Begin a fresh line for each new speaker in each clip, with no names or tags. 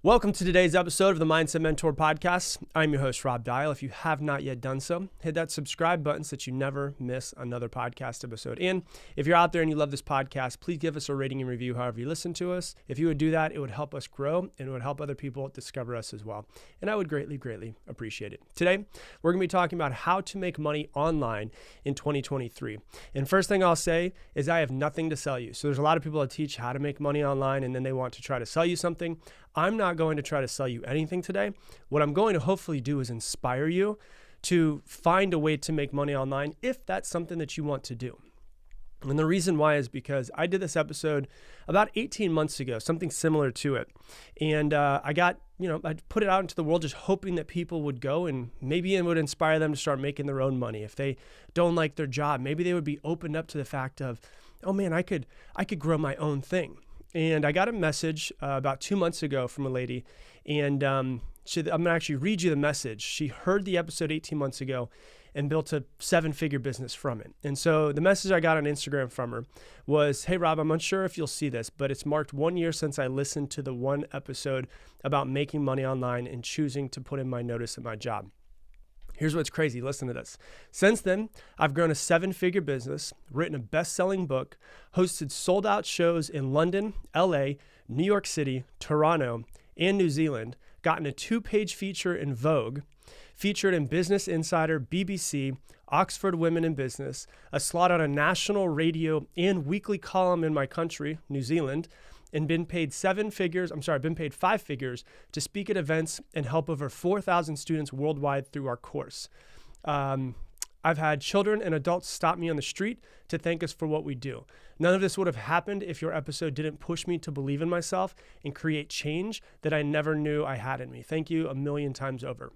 Welcome to today's episode of the Mindset Mentor Podcast. I'm your host, Rob Dial. If you have not yet done so, hit that subscribe button so that you never miss another podcast episode. And if you're out there and you love this podcast, please give us a rating and review however you listen to us. If you would do that, it would help us grow and it would help other people discover us as well. And I would greatly, greatly appreciate it. Today, we're going to be talking about how to make money online in 2023. And first thing I'll say is I have nothing to sell you. So there's a lot of people that teach how to make money online and then they want to try to sell you something. I'm not going to try to sell you anything today. What I'm going to hopefully do is inspire you to find a way to make money online if that's something that you want to do. And the reason why is because I did this episode about 18 months ago, something similar to it. And I put it out into the world just hoping that people would go and maybe it would inspire them to start making their own money. If they don't like their job, maybe they would be opened up to the fact of, oh man, I could grow my own thing. And I got a message about 2 months ago from a lady, and I'm going to actually read you the message. She heard the episode 18 months ago and built a 7-figure business from it. And so the message I got on Instagram from her was, hey, Rob, I'm unsure if you'll see this, but it's marked 1 year since I listened to the one episode about making money online and choosing to put in my notice at my job. Here's what's crazy. Listen to this. Since then, I've grown a 7-figure business, written a best-selling book, hosted sold-out shows in London, LA, New York City, Toronto, and New Zealand, gotten a 2-page feature in Vogue, featured in Business Insider, BBC, Oxford Women in Business, a slot on a national radio and weekly column in my country, New Zealand, and been paid 5 figures to speak at events and help over 4,000 students worldwide through our course. I've had children and adults stop me on the street to thank us for what we do. None of this would have happened if your episode didn't push me to believe in myself and create change that I never knew I had in me. Thank you a million times over.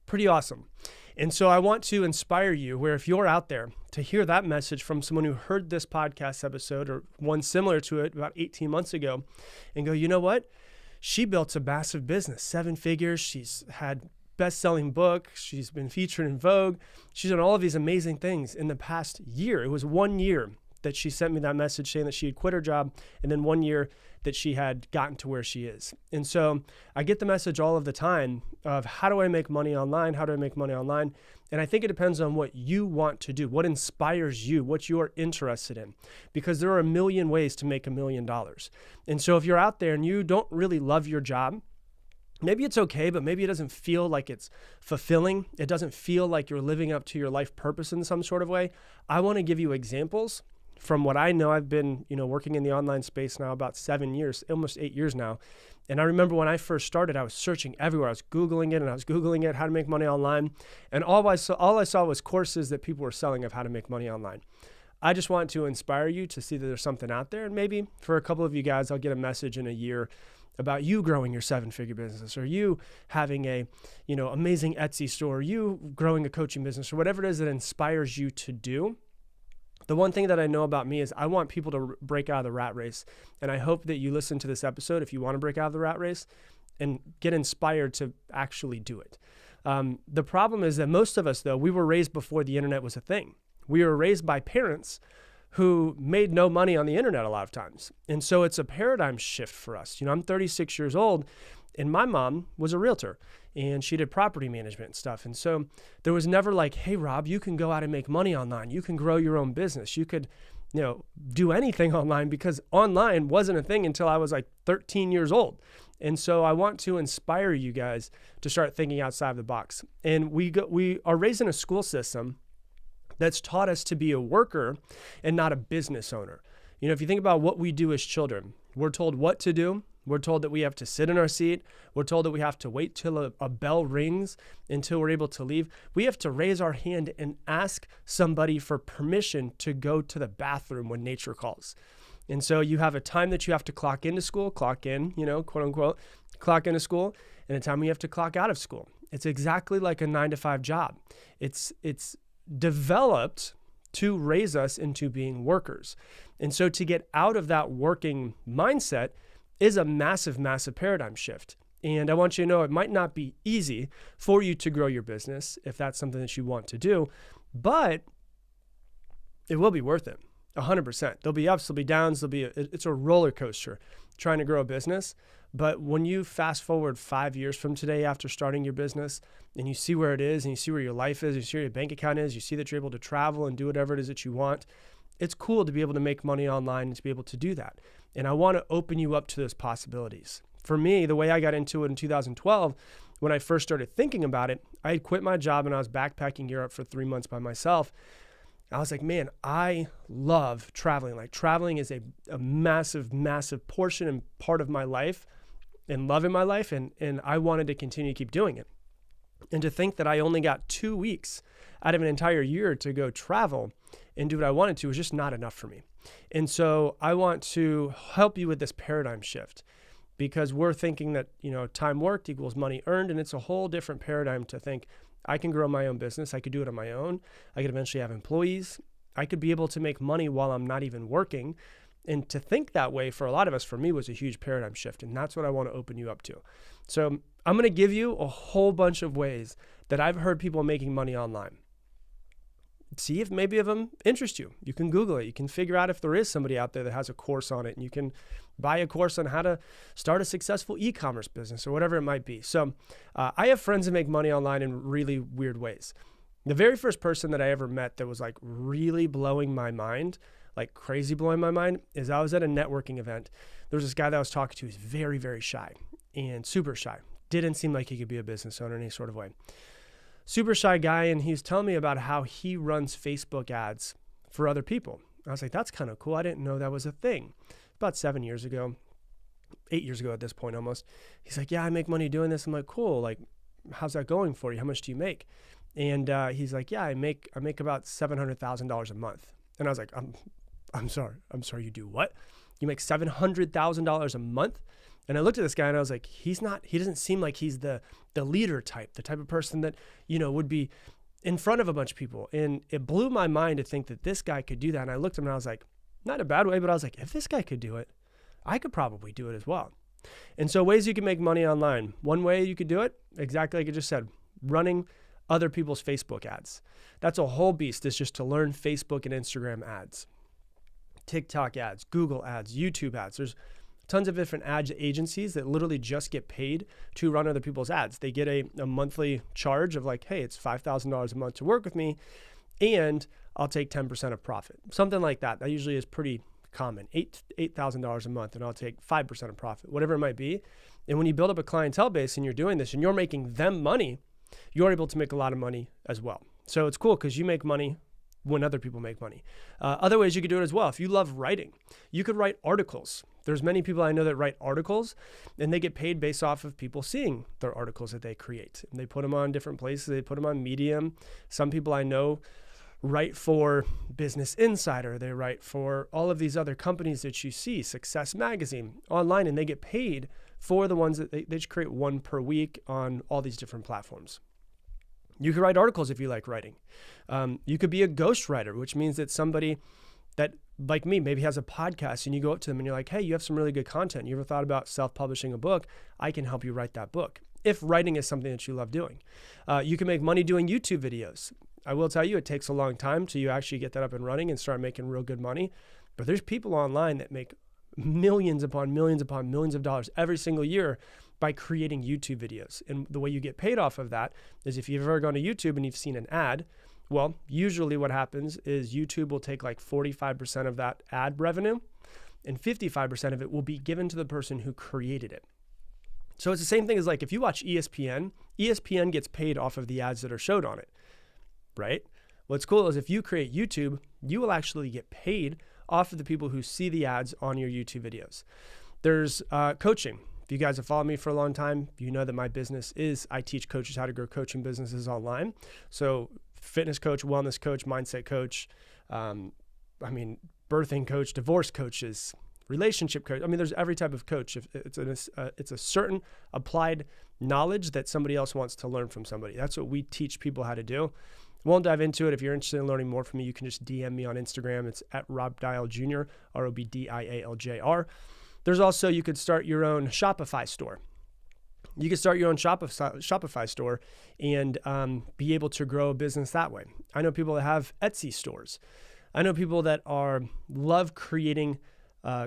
Pretty awesome. And so I want to inspire you where if you're out there to hear that message from someone who heard this podcast episode or one similar to it about 18 months ago and go, you know what? She built a massive business, 7 figures. She's had best-selling book. She's been featured in Vogue. She's done all of these amazing things in the past year. It was 1 year that she sent me that message saying that she had quit her job, and then 1 year that she had gotten to where she is. And so I get the message all of the time of how do I make money online? How do I make money online? And I think it depends on what you want to do, what inspires you, what you are interested in, because there are a million ways to make $1 million. And so if you're out there and you don't really love your job, maybe it's okay, but maybe it doesn't feel like it's fulfilling. It doesn't feel like you're living up to your life purpose in some sort of way. I want to give you examples from what I know. I've been, working in the online space now about 7 years, almost 8 years now. And I remember when I first started, I was searching everywhere. I was Googling it how to make money online. And all I saw was courses that people were selling of how to make money online. I just want to inspire you to see that there's something out there. And maybe for a couple of you guys, I'll get a message in a year about you growing your 7-figure business, or you having a, amazing Etsy store, or you growing a coaching business, or whatever it is that inspires you to do. The one thing that I know about me is I want people to break out of the rat race. And I hope that you listen to this episode if you want to break out of the rat race and get inspired to actually do it. The problem is that most of us, though, we were raised before the internet was a thing. We were raised by parents who made no money on the internet a lot of times. And so it's a paradigm shift for us. I'm 36 years old and my mom was a realtor and she did property management and stuff. And so there was never like, hey, Rob, you can go out and make money online. You can grow your own business. You could, do anything online, because online wasn't a thing until I was like 13 years old. And so I want to inspire you guys to start thinking outside the box. And we are raised in a school system that's taught us to be a worker and not a business owner. If you think about what we do as children, we're told what to do. We're told that we have to sit in our seat. We're told that we have to wait till a bell rings until we're able to leave. We have to raise our hand and ask somebody for permission to go to the bathroom when nature calls. And so you have a time that you have to clock into school, clock in, quote unquote, clock into school, and a time you have to clock out of school. It's exactly like a 9-to-5 job. It's developed to raise us into being workers. And so to get out of that working mindset is a massive, massive paradigm shift. And I want you to know it might not be easy for you to grow your business if that's something that you want to do, but it will be worth it. 100%. There'll be ups, there'll be downs, it's a roller coaster trying to grow a business. But when you fast forward 5 years from today after starting your business and you see where it is and you see where your life is, you see where your bank account is, you see that you're able to travel and do whatever it is that you want, it's cool to be able to make money online and to be able to do that. And I want to open you up to those possibilities. For me, the way I got into it in 2012, when I first started thinking about it, I had quit my job and I was backpacking Europe for 3 months by myself. I was like, man, I love traveling. Like traveling is a massive, massive portion and part of my life and love in my life. And I wanted to continue to keep doing it. And to think that I only got 2 weeks out of an entire year to go travel and do what I wanted to was just not enough for me. And so I want to help you with this paradigm shift, because we're thinking that, time worked equals money earned. And it's a whole different paradigm to think I can grow my own business. I could do it on my own. I could eventually have employees. I could be able to make money while I'm not even working. And to think that way for a lot of us, for me, was a huge paradigm shift. And that's what I want to open you up to. So I'm going to give you a whole bunch of ways that I've heard people making money online. See if maybe of them interest you. You can Google it. You can figure out if there is somebody out there that has a course on it, and you can buy a course on how to start a successful e-commerce business or whatever it might be. So I have friends that make money online in really weird ways. The very first person that I ever met that was like really blowing my mind, like crazy blowing my mind, is I was at a networking event. There was this guy that I was talking to who's very, very shy and super shy. Didn't seem like he could be a business owner in any sort of way. Super shy guy, and he's telling me about how he runs Facebook ads for other people. I was like, that's kind of cool. I didn't know that was a thing. About 7 years ago, 8 years ago at this point almost. He's like, yeah, I make money doing this. I'm like, cool. Like, how's that going for you? How much do you make? And he's like, yeah, I make about $700,000 a month. And I was like, I'm sorry, you do what? You make $700,000 a month? And I looked at this guy and I was like, he doesn't seem like he's the leader type, the type of person that, would be in front of a bunch of people. And it blew my mind to think that this guy could do that. And I looked at him and I was like, not in a bad way, but I was like, if this guy could do it, I could probably do it as well. And so ways you can make money online. One way you could do it, exactly like I just said, running other people's Facebook ads. That's a whole beast, is just to learn Facebook and Instagram ads, TikTok ads, Google ads, YouTube ads. There's tons of different ad agencies that literally just get paid to run other people's ads. They get a monthly charge of like, hey, it's $5,000 a month to work with me, and I'll take 10% of profit. Something like that. That usually is pretty common. $8,000 a month, and I'll take 5% of profit, whatever it might be. And when you build up a clientele base and you're doing this and you're making them money, you're able to make a lot of money as well. So it's cool because you make money when other people make money. Other ways you could do it as well. If you love writing, you could write articles. There's many people I know that write articles, and they get paid based off of people seeing their articles that they create. And they put them on different places. They put them on Medium. Some people I know write for Business Insider. They write for all of these other companies that you see, Success Magazine, online, and they get paid for the ones that they just create one per week on all these different platforms. You could write articles if you like writing. You could be a ghostwriter, which means that somebody that, like me, maybe has a podcast, and you go up to them and you're like, hey, you have some really good content. You ever thought about self-publishing a book? I can help you write that book, if writing is something that you love doing. You can make money doing YouTube videos. I will tell you, it takes a long time till you actually get that up and running and start making real good money. But there's people online that make millions upon millions upon millions of dollars every single year by creating YouTube videos. And the way you get paid off of that is if you've ever gone to YouTube and you've seen an ad, well, usually what happens is YouTube will take like 45% of that ad revenue, and 55% of it will be given to the person who created it. So it's the same thing as like if you watch ESPN, ESPN gets paid off of the ads that are showed on it, right? What's cool is if you create YouTube, you will actually get paid off of the people who see the ads on your YouTube videos. There's coaching. If you guys have followed me for a long time, you know that my business is I teach coaches how to grow coaching businesses online. So fitness coach, wellness coach, mindset coach, birthing coach, divorce coaches, relationship coach. There's every type of coach. It's a certain applied knowledge that somebody else wants to learn from somebody. That's what we teach people how to do. Won't dive into it. If you're interested in learning more from me, you can just DM me on Instagram. It's at Rob Dial Jr., ROBDIALJR. There's also, you could start your own Shopify store. You can start your own Shopify store and be able to grow a business that way. I know people that have Etsy stores. I know people that love creating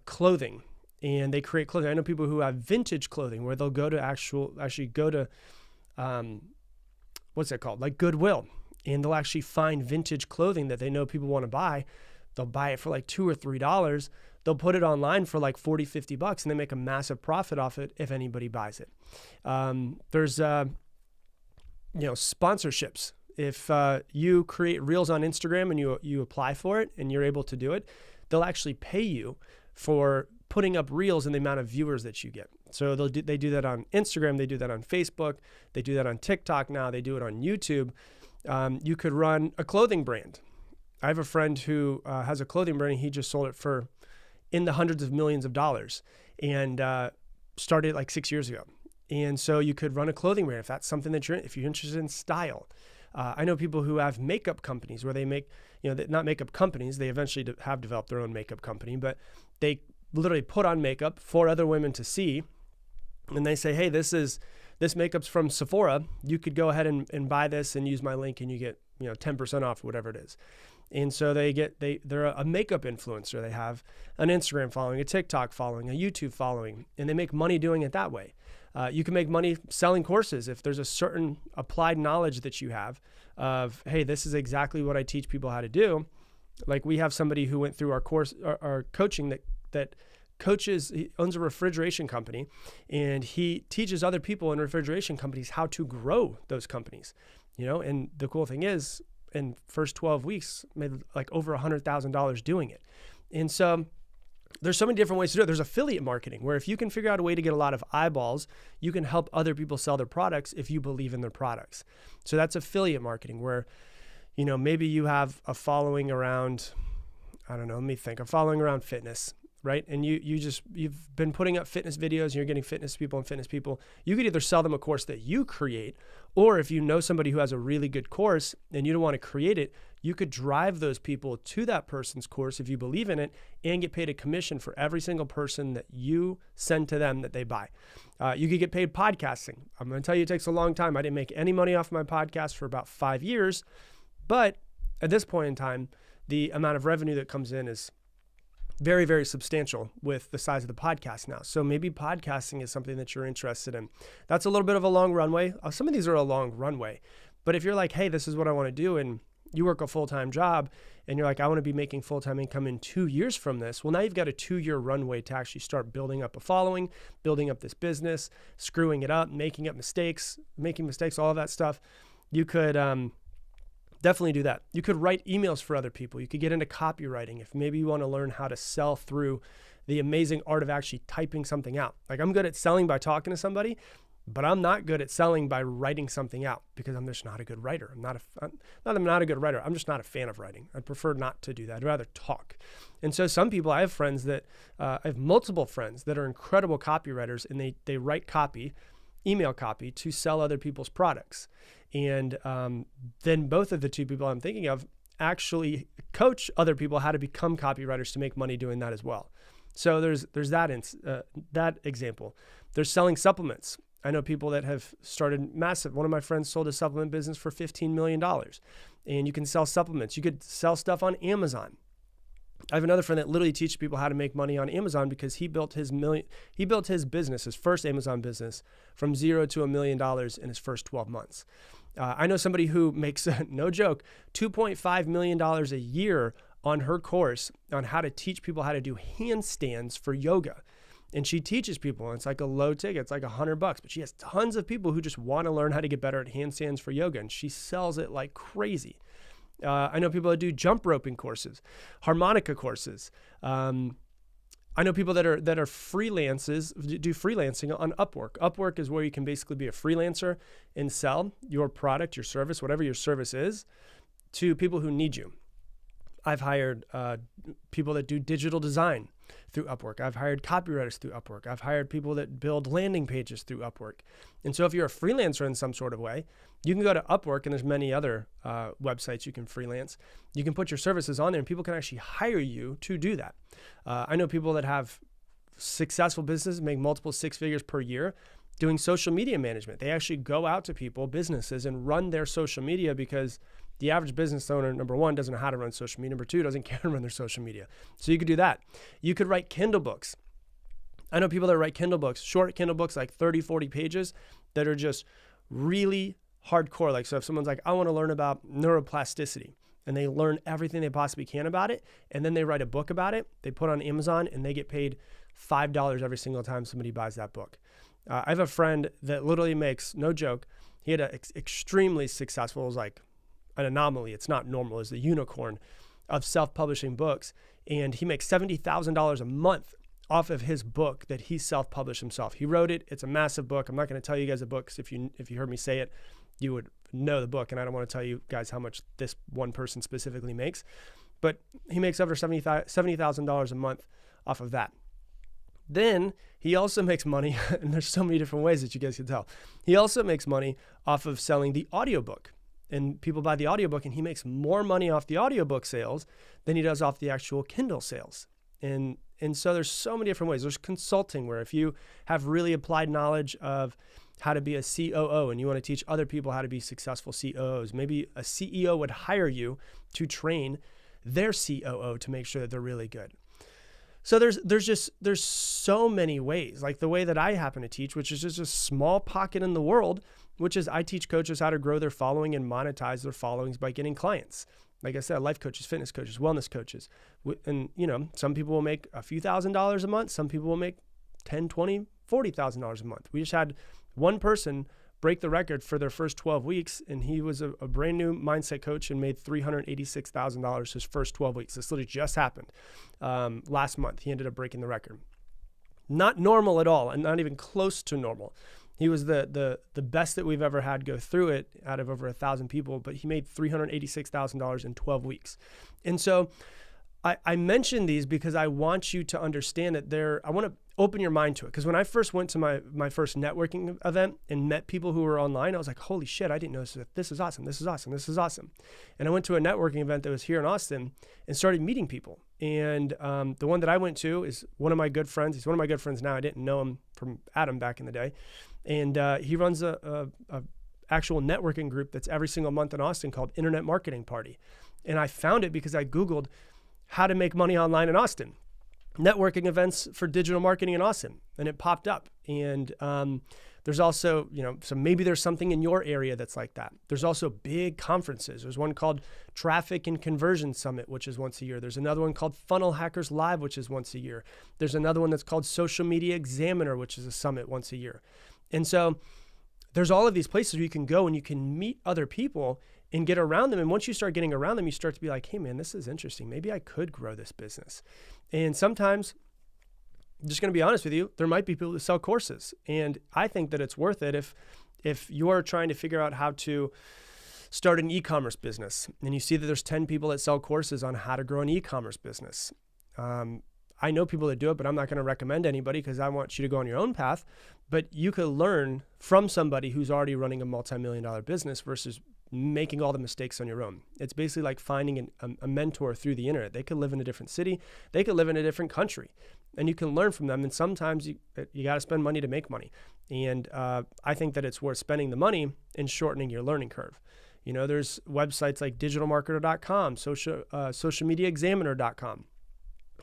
clothing and they create clothing. I know people who have vintage clothing where they'll go to actually go to, what's that called? Like Goodwill. And they'll actually find vintage clothing that they know people want to buy. They'll buy it for like $2 or $3. They'll put it online for like $40, $50, and they make a massive profit off it if anybody buys it. There's, sponsorships. If you create reels on Instagram and you apply for it and you're able to do it, they'll actually pay you for putting up reels and the amount of viewers that you get. So they do that on Instagram, they do that on Facebook, they do that on TikTok now, they do it on YouTube. You could run a clothing brand. I have a friend who has a clothing brand, and he just sold it for in the hundreds of millions of dollars, and started like 6 years ago. And so you could run a clothing brand if that's something that if you're interested in style. I know people who have makeup companies where they make, not makeup companies, they eventually have developed their own makeup company, but they literally put on makeup for other women to see. And they say, hey, this makeup's from Sephora. You could go ahead and buy this and use my link, and you get 10% off, whatever it is. And so they're a makeup influencer. They have an Instagram following, a TikTok following, a YouTube following, and they make money doing it that way. You can make money selling courses if there's a certain applied knowledge that you have of, hey, this is exactly what I teach people how to do. Like we have somebody who went through our course, our coaching that coaches, he owns a refrigeration company, and he teaches other people in refrigeration companies how to grow those companies, and the cool thing is in first 12 weeks, made like over $100,000 doing it. And so there's so many different ways to do it. There's affiliate marketing where if you can figure out a way to get a lot of eyeballs, you can help other people sell their products if you believe in their products. So that's affiliate marketing where, maybe you have a following around, a following around fitness, right? And you've been putting up fitness videos and you're getting fitness people. You could either sell them a course that you create, or if you know somebody who has a really good course and you don't want to create it, you could drive those people to that person's course if you believe in it and get paid a commission for every single person that you send to them that they buy. You could get paid podcasting. I'm going to tell you, it takes a long time. I didn't make any money off my podcast for about 5 years, but at this point in time, the amount of revenue that comes in is very, very substantial with the size of the podcast now. So maybe podcasting is something that you're interested in. That's a little bit of a long runway. Some of these are a long runway, but if you're like, hey, this is what I want to do, and you work a full-time job and you're like, I want to be making full-time income in 2 years from this. Well, now you've got a 2-year runway to actually start building up a following, building up this business, screwing it up, making mistakes, all of that stuff. You could definitely do that. You could write emails for other people. You could get into copywriting if maybe you want to learn how to sell through the amazing art of actually typing something out. Like I'm good at selling by talking to somebody, but I'm not good at selling by writing something out because I'm just not a good writer. I'm not a good writer. I'm just not a fan of writing. I'd prefer not to do that. I'd rather talk. And so some people, I have friends that, I have multiple friends that are incredible copywriters, and they write copy, email copy to sell other people's products. And then both of the two people I'm thinking of actually coach other people how to become copywriters to make money doing that as well. So there's that example. There's selling supplements. I know people that have started massive. One of my friends sold a supplement business for $15 million, and you can sell supplements. You could sell stuff on Amazon. I have another friend that literally teaches people how to make money on Amazon because he built his business, his first Amazon business, from $0 to $1 million in his first 12 months. I know somebody who makes, no joke, $2.5 million a year on her course on how to teach people how to do handstands for yoga. And she teaches people, and it's like a low ticket. It's like $100, but she has tons of people who just want to learn how to get better at handstands for yoga, and she sells it like crazy. I know people that do jump roping courses, harmonica courses. I know people that are freelances, do freelancing on Upwork. Upwork is where you can basically be a freelancer and sell your product, your service, whatever your service is, to people who need you. I've hired people that do digital design through Upwork. I've hired copywriters through Upwork. I've hired people that build landing pages through Upwork. And so if you're a freelancer in some sort of way, you can go to Upwork, and there's many other websites you can freelance. You can put your services on there, and people can actually hire you to do that. I know people that have successful businesses, make multiple 6 figures per year, doing social media management. They actually go out to people, businesses, and run their social media because the average business owner, number one, doesn't know how to run social media. Number two, doesn't care to run their social media. So you could do that. You could write Kindle books. I know people that write Kindle books, short Kindle books, like 30, 40 pages that are just really hardcore. Like, so if someone's like, I want to learn about neuroplasticity, and they learn everything they possibly can about it, and then they write a book about it, they put it on Amazon, and they get paid $5 every single time somebody buys that book. I have a friend that literally makes, no joke, he had an extremely successful, it was like an anomaly, it's not normal, it's the unicorn of self-publishing books, and he makes $70,000 a month off of his book that he self-published himself. He wrote it. It's a massive book. I'm not going to tell you guys the book, because if you heard me say it, you would know the book, and I don't want to tell you guys how much this one person specifically makes. But he makes over $70,000 a month off of that. Then he also makes money, and there's so many different ways that you guys can tell. He also makes money off of selling the audiobook. And people buy the audiobook, and he makes more money off the audiobook sales than he does off the actual Kindle sales. And so there's so many different ways. There's consulting, where if you have really applied knowledge of how to be a COO and you want to teach other people how to be successful COOs, maybe a CEO would hire you to train their COO to make sure that they're really good. So there's so many ways, like the way that I happen to teach, which is just a small pocket in the world, which is I teach coaches how to grow their following and monetize their followings by getting clients. Like I said, life coaches, fitness coaches, wellness coaches. And, some people will make a few $1,000s a month. Some people will make $10,000, $20,000, $40,000 a month. We just had one person break the record for their first 12 weeks, and he was a brand new mindset coach and made $386,000 his first 12 weeks. This literally just happened last month. He ended up breaking the record. Not normal at all, and not even close to normal. He was the best that we've ever had go through it out of over 1,000 people, but he made $386,000 in 12 weeks. And so I mention these because I want you to understand that I want to open your mind to it. Because when I first went to my first networking event and met people who were online, I was like, holy shit, I didn't know this. This is awesome. This is awesome. This is awesome. And I went to a networking event that was here in Austin and started meeting people. And the one that I went to is one of my good friends. He's one of my good friends now. I didn't know him from Adam back in the day. And he runs a actual networking group that's every single month in Austin called Internet Marketing Party. And I found it because I Googled how to make money online in Austin, networking events for digital marketing in Austin, and it popped up. And there's also, so maybe there's something in your area that's like that. There's also big conferences. There's one called Traffic and Conversion Summit, which is once a year. There's another one called Funnel Hackers Live, which is once a year. There's another one that's called Social Media Examiner, which is a summit once a year. And so there's all of these places where you can go and you can meet other people and get around them. And once you start getting around them, you start to be like, hey man, this is interesting. Maybe I could grow this business. And sometimes, I'm just going to be honest with you, there might be people who sell courses. And I think that it's worth it if you're trying to figure out how to start an e-commerce business and you see that there's 10 people that sell courses on how to grow an e-commerce business. I know people that do it, but I'm not going to recommend anybody because I want you to go on your own path. But you could learn from somebody who's already running a multi-million-dollar business versus making all the mistakes on your own. It's basically like finding a mentor through the internet. They could live in a different city. They could live in a different country. And you can learn from them. And sometimes you got to spend money to make money. And I think that it's worth spending the money and shortening your learning curve. There's websites like digitalmarketer.com, socialmediaexaminer.com,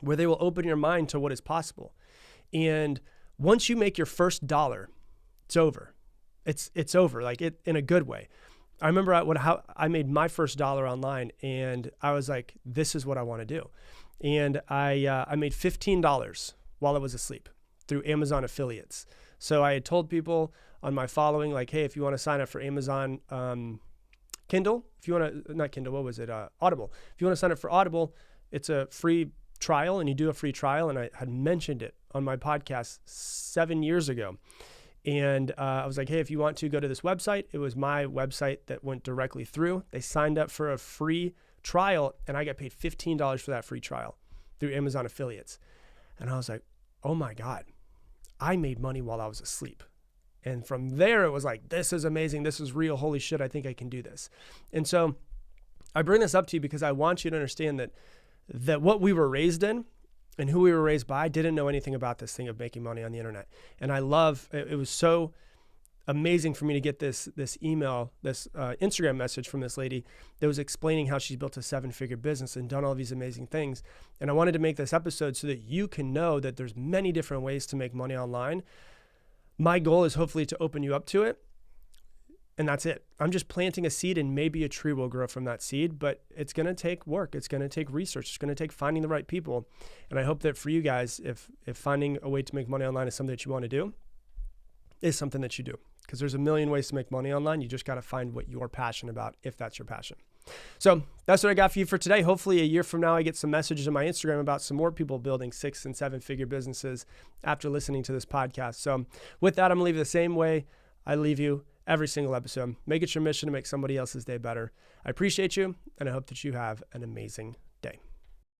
where they will open your mind to what is possible. And once you make your first dollar, it's over. It's over, like it in a good way. I remember how I made my first dollar online, and I was like, this is what I want to do. And I made $15 while I was asleep through Amazon affiliates. So I had told people on my following, like, hey, if you want to sign up for Amazon Kindle, if you want to, not Kindle, what was it? Audible. If you want to sign up for Audible, it's a free trial, and you do a free trial. And I had mentioned it on my podcast 7 years ago. And I was like, hey, if you want to go to this website, it was my website that went directly through. They signed up for a free trial, and I got paid $15 for that free trial through Amazon affiliates. And I was like, oh my God, I made money while I was asleep. And from there, it was like, this is amazing. This is real. Holy shit, I think I can do this. And so I bring this up to you because I want you to understand that what we were raised in and who we were raised by didn't know anything about this thing of making money on the internet. And I love, it was so amazing for me to get this email, this Instagram message from this lady that was explaining how she's built a 7-figure business and done all these amazing things. And I wanted to make this episode so that you can know that there's many different ways to make money online. My goal is hopefully to open you up to it. And that's it. I'm just planting a seed, and maybe a tree will grow from that seed, but it's going to take work. It's going to take research. It's going to take finding the right people. And I hope that for you guys, if finding a way to make money online is something that you want to do, is something that you do. Because there's a million ways to make money online. You just got to find what you're passionate about, if that's your passion. So that's what I got for you for today. Hopefully a year from now, I get some messages on my Instagram about some more people building 6- and 7-figure businesses after listening to this podcast. So with that, I'm going to leave it the same way I leave you every single episode. Make it your mission to make somebody else's day better. I appreciate you, and I hope that you have an amazing day.